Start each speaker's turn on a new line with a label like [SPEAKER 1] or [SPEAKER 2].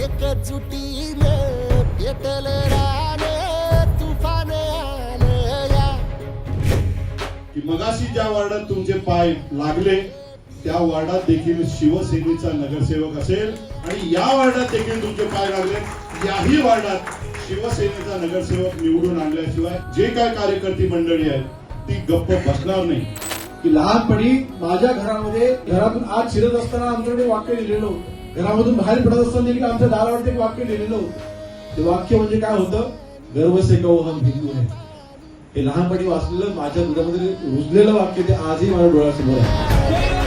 [SPEAKER 1] एकजुटीने पेटले राने तुफान आलं या.
[SPEAKER 2] की मगाशी ज्या वार्डात तुमचे पाय लागले त्या वार्डात देखील शिवसेनेचा नगरसेवक असेल आणि या वार्डात देखील तुमचे पाय लागले याही वार्डात शिवसेनेचा नगरसेवक निवडून आणल्याशिवाय जे काय कार्यकर्ती मंडळी आहेत ती गप्प बसणार नाही.
[SPEAKER 3] की लहानपणी माझ्या घरातून आत शिरत असताना आमच्याकडे वाक्य लिहिलेलं, घरामधून बाहेर पडत असताना देखील आमच्या दारावरती एक वाक्य लिहिलेलं. ते वाक्य म्हणजे काय होतं? गर्व से कहो हम हिंदू है. हे लहानपणी वाचलेलं माझ्या दुधामध्ये रुजलेलं वाक्य ते आजही माझ्या डोळ्यासमोर आहे.